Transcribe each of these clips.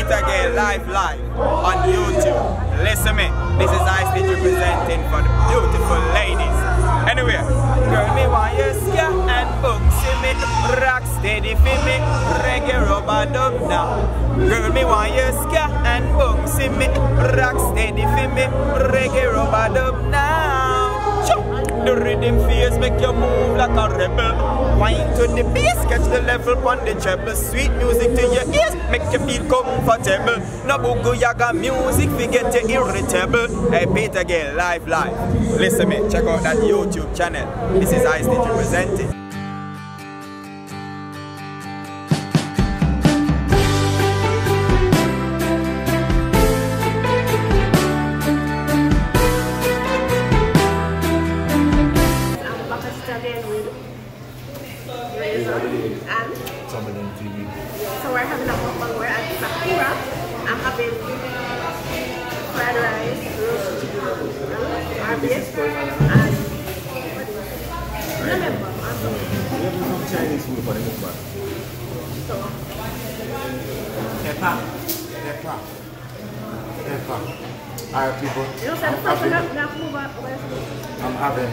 Petagaye live on YouTube. Listen me, this is I Stitch representing for the beautiful ladies. Anyway, girl, me want you ska and bouncy me, rock steady for me, reggae rubber dub now. Girl, me want you ska and bouncy me, rock steady for me, reggae rubber dub now. The rhythm feels make you move like a rebel. Wine to the bass, catch the level on the treble. Sweet music to your ears, make you feel comfortable. No bugu yaga music, forget you irritable. Hey, Petagaye live. Listen me, check out that YouTube channel. This is I Stitch representing. So we're having a mukbang where at Sakura. I'm having fried rice, roast chicken, RBS, and remember, we have some Chinese food for the mukbang. So, Pepper. Alright, people. you know, so the first one I'm having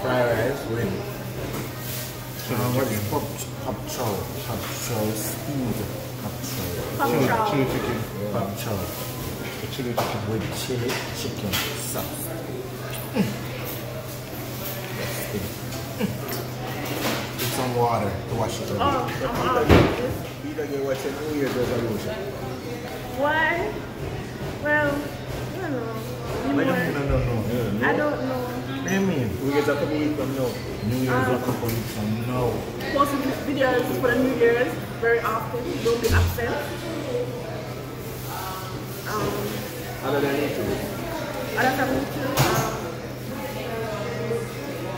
fried rice with pop chow, steamed pop chow. chili chicken. Pop chow. Chili chicken with chili chicken sauce. With some water to wash it away. Petagaye, what's your New Year's resolution? Why? Well, I don't know. No. I don't know. What do you mean? We get a couple weeks from now. New Year's a couple weeks from now. Posting videos for the New Year's very often. Don't be absent. Other than YouTube. Other than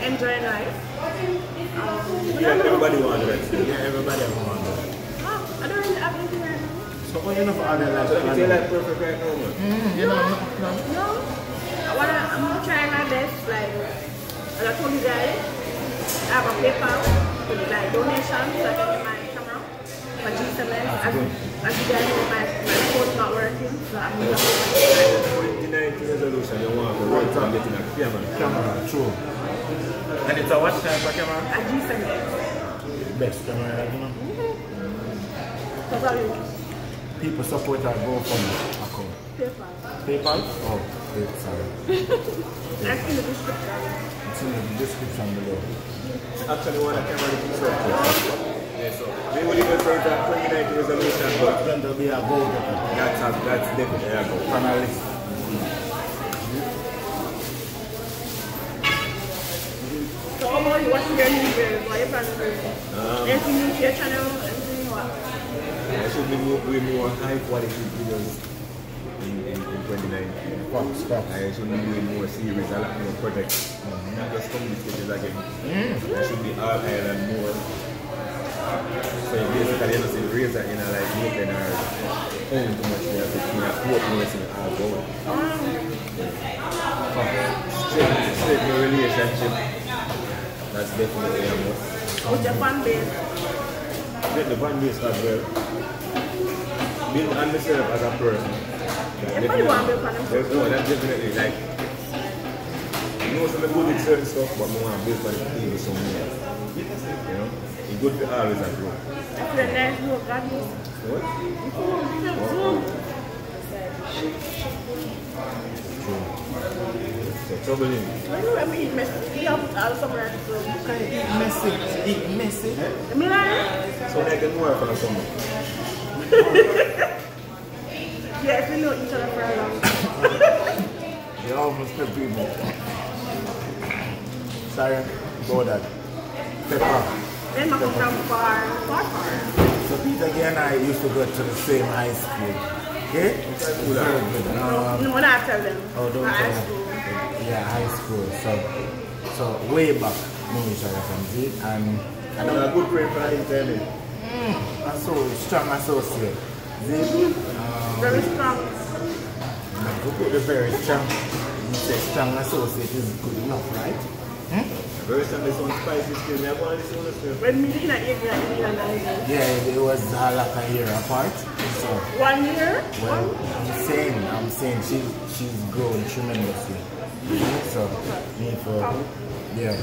enjoy life. Everybody wants that. Yeah, everybody wants that. I don't really have anything right now. So what you know for other life? So you feel like perfect right now, man? You know, no. No. I'm gonna try my best. Like, as I told you guys, I have a PayPal with like donations so I can get my camera for G7. As you guys know, my phone's not working, so I'm gonna 2019 resolution, you want to work on getting a camera. Camera, true. And it's a what type of camera? a G7. Best camera, you know. That's all you People support our GoFundMe account. PayPal. PayPal? Oh, sorry. That's in the description. It's in the description below. Actually, want a camera to keep up. Yeah, so we will even say that 2019 resolution, but It's going to be a goal. that's definitely a goal. On our list. So how about you watching your New Year's? What are you planning to do? Anything new to your channel? Anything what? I should be way more high quality videos in 2019. I should be doing more series, a lot more projects. Not just communications again. I should be all island more. So basically, you know, see Razor in a like looking or own too much there, but you have to work more in all going. Straight in a relationship. That's definitely a must. What's your fan base? Get the fan base as well. Build on myself as a person. Everybody want to be a fan There's no, that's definitely like, you know, some good with certain stuff, but more want to build for the team with some more. You know, it's good to always grow. After the next look, God knows. What? So trouble in. I know when we eat messy, we have somewhere to go. Eat messy. I mean, like, So they get more from something. yes, we know each other for a long time. You almost the people. Sorry, go that. Pepper. Then I come from far. So Petagaye and I used to go to the same high school. Okay? No, when I tell them. Oh, don't high tell school. them. Yeah, high school. So way back, know each other from Z. And I know a good friend for internet. so strong associate. Z. Very strong. Very strong. You say strong associate is good enough, right? First time I saw spicy still, I want to listen to this. When me did England, Yeah, it was like a year apart. So 1 year? well, I'm saying she's grown tremendously. So me for yeah.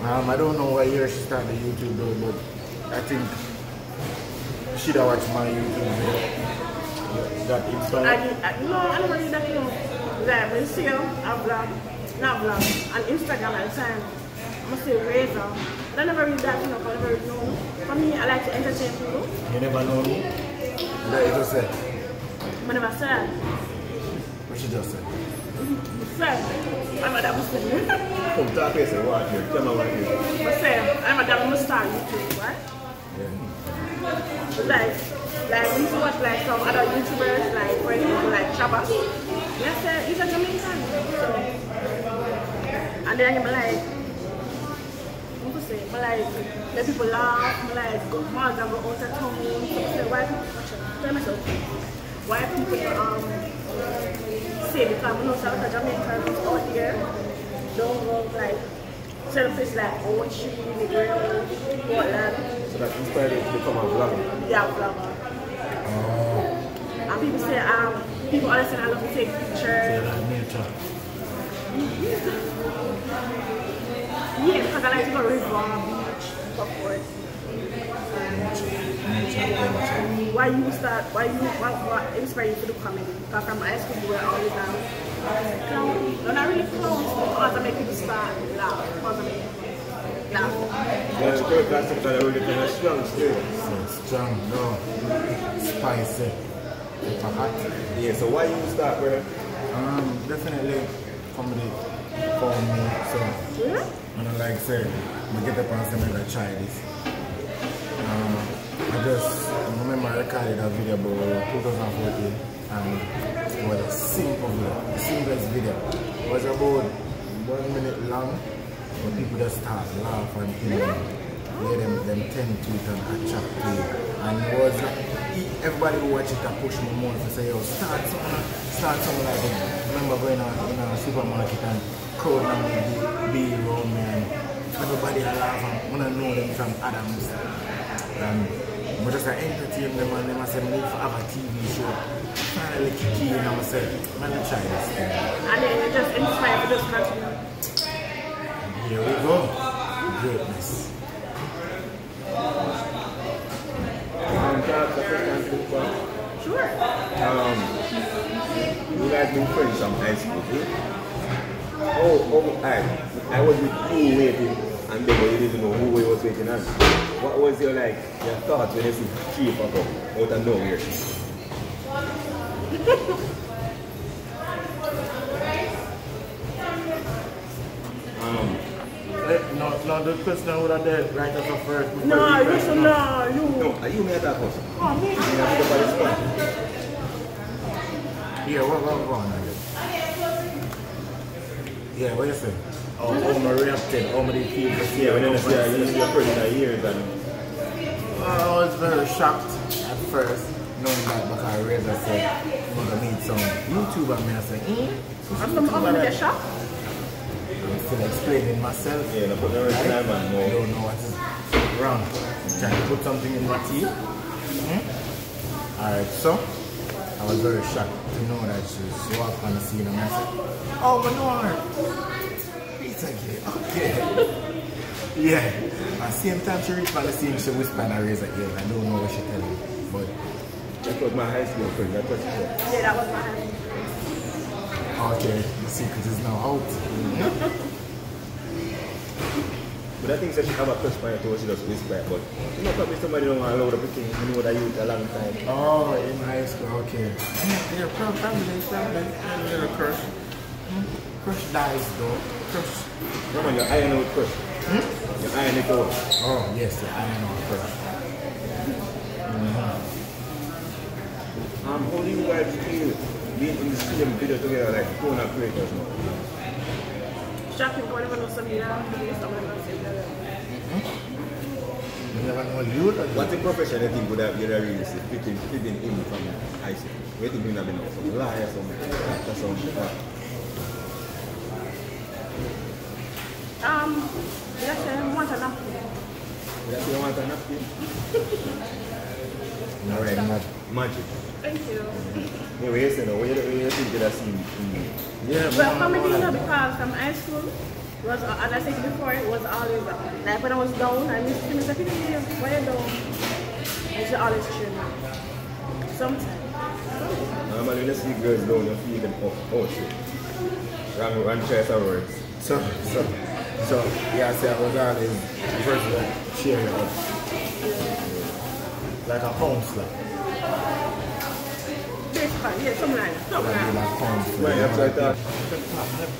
I don't know what year she started YouTube though, but I think she'd have watched my YouTube video. Got inspired. No, I don't really that, you know. Like, when you see her, I vlog, not vlog, on Instagram at the time, I'm going to say Razor. But I never read that, you know, because I never really know. For me, I like to entertain people. You never know me? What you just said? I never said. What she just said? Said, I'm a double Muslim. Come talk to us and watch here. Tell me what it is. I said, I'm a double Muslim YouTube, right? Yeah. Like we used to watch like some other YouTubers, like for example, like Chaba. Yes, he's a Jamaican. So, and then I'm like, what to say? But like, let people laugh. Like, go mad and go out of town. So why people? Tell myself, why people say because we know some of the Jamaicans out here don't go like selfish like she the girl, whatnot. So that inspired you to become a vlogger? Yeah, vlogger. And people say, people always say I love to take pictures. Yeah, because I like to go to river, beach, of course. Why what inspired you to do comedy? Because from high school you were always clown. No, not really clowns, because I make people start laugh. Because I make people laugh. Yeah, it's good, that's because I really kind of strong still. Strong, no. Spicy. Hot. Yeah, so why you start, bro? Definitely comedy for me. So, when I like say, I get up and say, I'm going to try this. I just remember I recorded a video about 2014 and it was a simple video, the simplest video. It was about 1 minute long, but people just start laughing and you know, them tend to it and attract to you. And it was like, everybody who watch it can push me more to say, yo, start something like that. I remember going in a supermarket and crowd and be around me and everybody laugh and when I know them from Adams. But just I entertain them and them I said, need to have a TV show. Finally kick in and I said, man, I try this thing. And then you just inspire for this country. And here we go. Greatness. Sure. You guys been friends from high school, I was with you waiting and then you didn't know who was waiting on. What was your thoughts when you see three pop up out of nowhere? No, the question would have done right at the first. No, you should know. No, are you made that person? Oh, me? Yeah, what on again? Yeah, what you say? Oh, how my reacted, how many people see Yeah, when you see your friend in years and... I was very shocked at first, knowing that because Reza said, I'm going to meet some YouTuber, and I said, I'm going to get shocked. I'm still explaining myself. Yeah, but there is time and more. I don't know what is wrong. Trying to put something in my teeth. Alright, so I was very shocked to know that she walked on the scene and I said, oh, Manor! Petagaye, okay. Yeah. At the same time she reached on the scene, she whispered and I raised her ear. I don't know what she tell me. But that was my high school friend, that was it. Yeah, that was my high school. okay, the secret is now out. But I think she have a crush on it too, she just whisper. But you know, probably somebody don't want to allow the thing, you know that you a long time. Oh, in high school, okay. Yeah, probably a little crush. Crush dies though. Crush. Come on, your iron out crush. Your iron it out. Oh, yes, the iron out crush. How do you guys feel being in the same video together like corner creators now? Shocking, I never know somebody else. You never know you. What's the profession you think would have really fitting in from high school? Where do you think have been some lie or something? Let's say I want a napkin. That's what you want a napkin? Alright, Magic. Thank you. Yeah, what you say now? What you think that I see in yeah, Well, comedy, you know, because from high school, was, as I said before, it was always like when I was down, I used to say, why you down? And she always cheer me. Sometimes. Normally, when you see girls down, you feel them up. Oh, shit. Wrong choice of words. So, yeah, I was always the person that cheering up. Like a counselor. Basically, yeah, something like that. Something like that. Counselor. Right, that's right.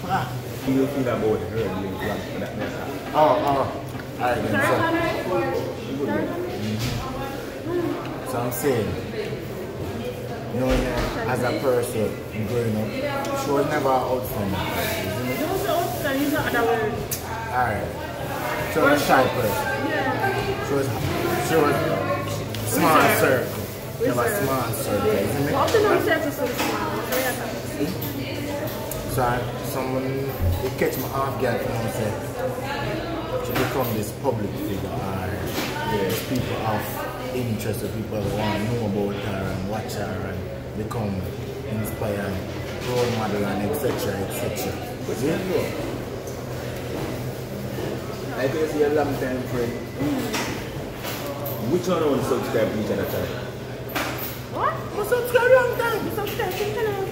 How do you feel about her being black for that matter? Alright then, so I'm saying, knowing her as a person growing up, she was never out for me. She was the outside, use another word. Alright. She was a shy person. Yeah. She was small circle. She was a small circle, isn't it? How do you know circle so small? So someone, they catch me off guard and say, she become this public figure, or there's people of interest, people that want to know about her and watch her and become inspired, role model and etc. etc. But you know, I can see a long time friend. Which one want to subscribe to each other time? What? I'm subscribed long time. I'm subscribed to the channel.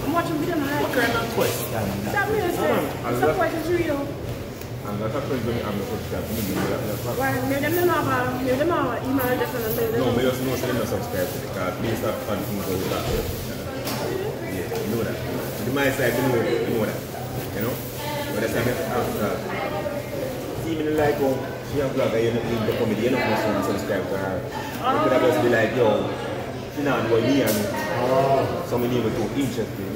I'm watching video on What kind of question? That means support is real. I'm not a friend when I'm not subscribed. Well, maybe them have email address and no, but just know them not subscribe to the card. Please stop fun things over that. Yeah, you know that. To my side, you know that. You know? But that's after. See me like how she have vlog, you know, in the comedy, you know, most subscribe to her. You could have just be like, yo, she not do me and so many people too interesting.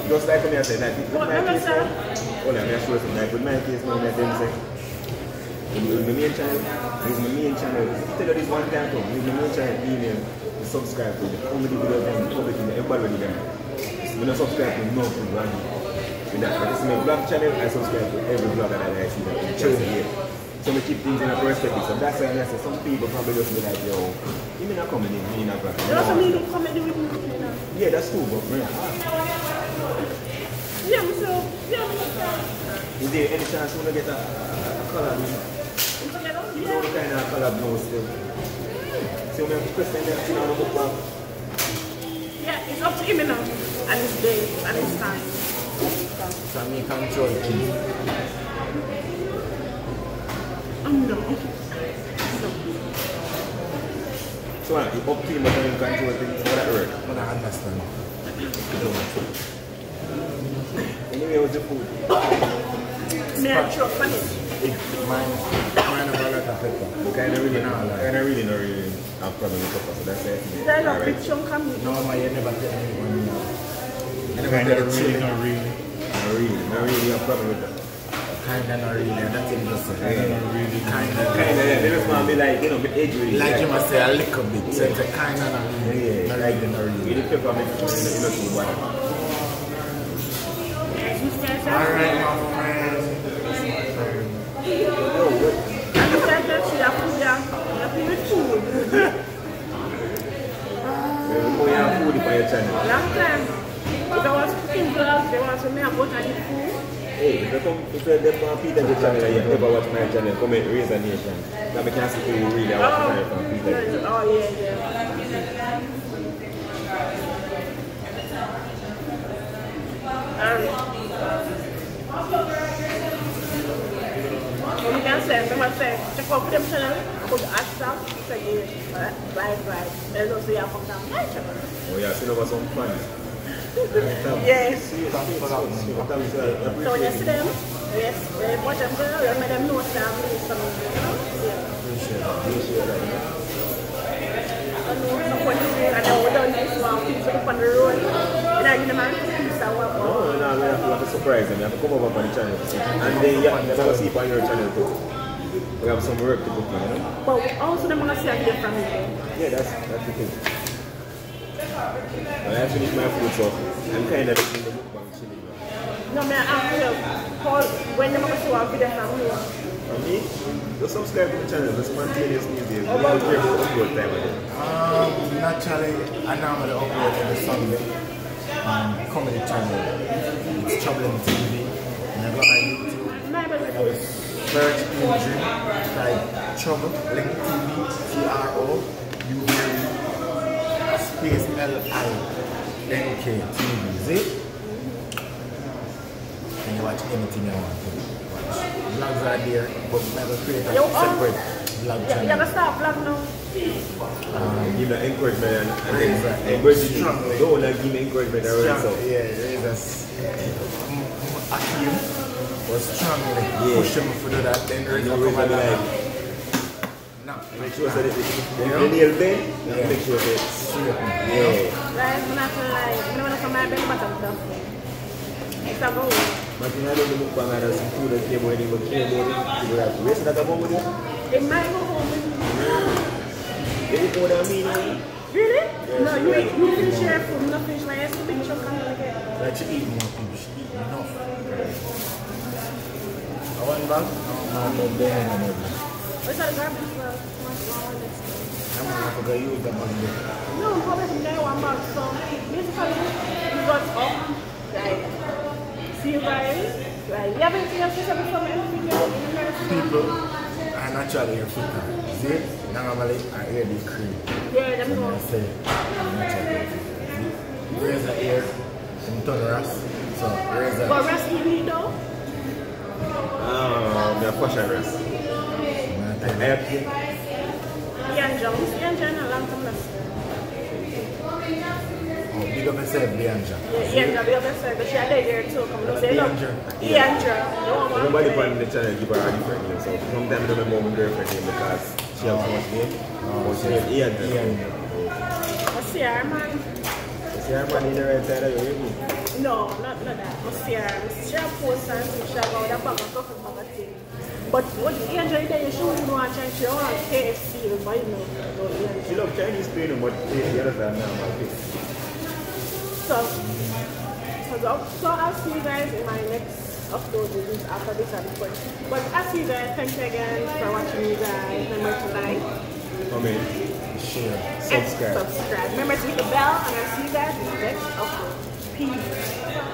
Just like when I said, like, with my case now, hold on, I'm sure something like with my case now, I say, use my main channel, tell you this one time too, use my main channel, email, you subscribe to the comedy videos and the public, everybody with them. You don't subscribe to no food, right? With that, but this is my vlog channel, I subscribe to every vlogger that I see that chance here. So I keep things in a perspective. So that's why I say some people probably just be like, yo, you mean a comedy, me not vlog. You also mean comedy with me? Yeah, that's cool, but man. Yeah, so, yeah. Is there any chance you want to get a collab? You know what kind of collab now still? So we have to question them, you know, the Mukbang. Yeah, it's up to him now. And his day, and his time. So me control key. No. So you up to him but you control things, how that work? I don't understand. Anyway, what's the food? May I chop on it? Mine of a lot of pepper. Kind of really not have problem with pepper, so that's it. Is there a big chunk of meat? No, you never tell anyone now. You never Kind tell of chili. not really have problem with that. Kinda not really, that's innocent. Kinda. Yeah, they just want to be like, you know, be edgy. Like you must say a little bit, so it's a kinda not really. Yeah, Not really, not really. the pepper makes it not too bad. Alright, my friend. We have food for your channel. Last time, if I was cooking vlogs, they want to make a bunch of the food. Hey, if you come Petagaye channel and you never watch my channel, comment Raise a Nation. Now I can see who you really watch my from Petagaye. Oh, yeah. You can say, check out them channel, put hashtag, say, live. There's also your come down my channel. Oh yeah, see over some fun. Yes. So when you see them, yes, they watch them there, they make them know that I'm doing something, you know? Appreciate that. I know someone is doing, and then we don't just want people up on the road. You know, you man, peace and what. Oh, no, we have to surprise them. You have to come over on the channel. And then, yeah, they're going to see it on your channel too. We have some work to do, you know? But also, they're going to see a video from me. Yeah, that's the thing. Well, I finished my food, so I'm kind of in the mukbang chilling now. No, man, when I'm going to see one video from you. For me, just subscribe to the channel, the spontaneous music. We don't care about upload time again. Naturally, I normally upload every Sunday. Comedy channel. It's Troubling TV. And I go on YouTube. I will search engine like Troubling TV, TROUBLE space LINK TV. See? And you watch anything you want to watch. Vlogs are there, but never create a separate vlog channel. You never start vlog now? Give the encouragement and encourage strongly. Don't want to give encouragement already. So. Yeah, Akim was strongly pushing me to do that. Then there is no come alive. No. Make sure that if you nail there, make sure that it's straight. Yeah. Guys, I'm not gonna lie. I'm not gonna come back to it's a goal. But you know, the Mukbang has some food that came when you were here. You have to waste that home with you? It might go home with me. You know what I mean? Really? Yes, no, you finish your food, not finish my ass. Big chunk coming again. Like she eat more people, she eat enough. I want back? I'm not there anymore. What's that garbage for? I'm going to go use that money. No, I'm probably from there one back. So, basically, we got up. Like, see you guys. Like, you haven't seen us before anything people are naturally your foot. See? Normally, I hear the cream. Yeah, let me go. I say, raise the ear and turn rust. So, raise the. But rest you need though? The fashion rest. I have to. Ian Jones. Ian Jones, a long time left. Big up yourself, Bianja. Yeah, Ian Jones, big up yourself. But she had there too. Come to say, look. Ian Jones. Nobody on the channel give her a different name. So sometimes I don't remember my girlfriend name because she has so much name. But she has Ian Jones. What's your man? What's your man in the right side of your room? No, not that. What's your she have post and she have all that bag of stuff and bag of things. But what Ian Jones did, you shouldn't know and she don't want KFC, but you know. She loves Chinese food, but the others are not my face. So I'll see you guys in my next upload videos after this episode. But I'll see you guys. Thank you again for watching you guys. Remember to like, comment, share, subscribe. Remember to hit the bell and I'll see you guys in the next upload. Peace.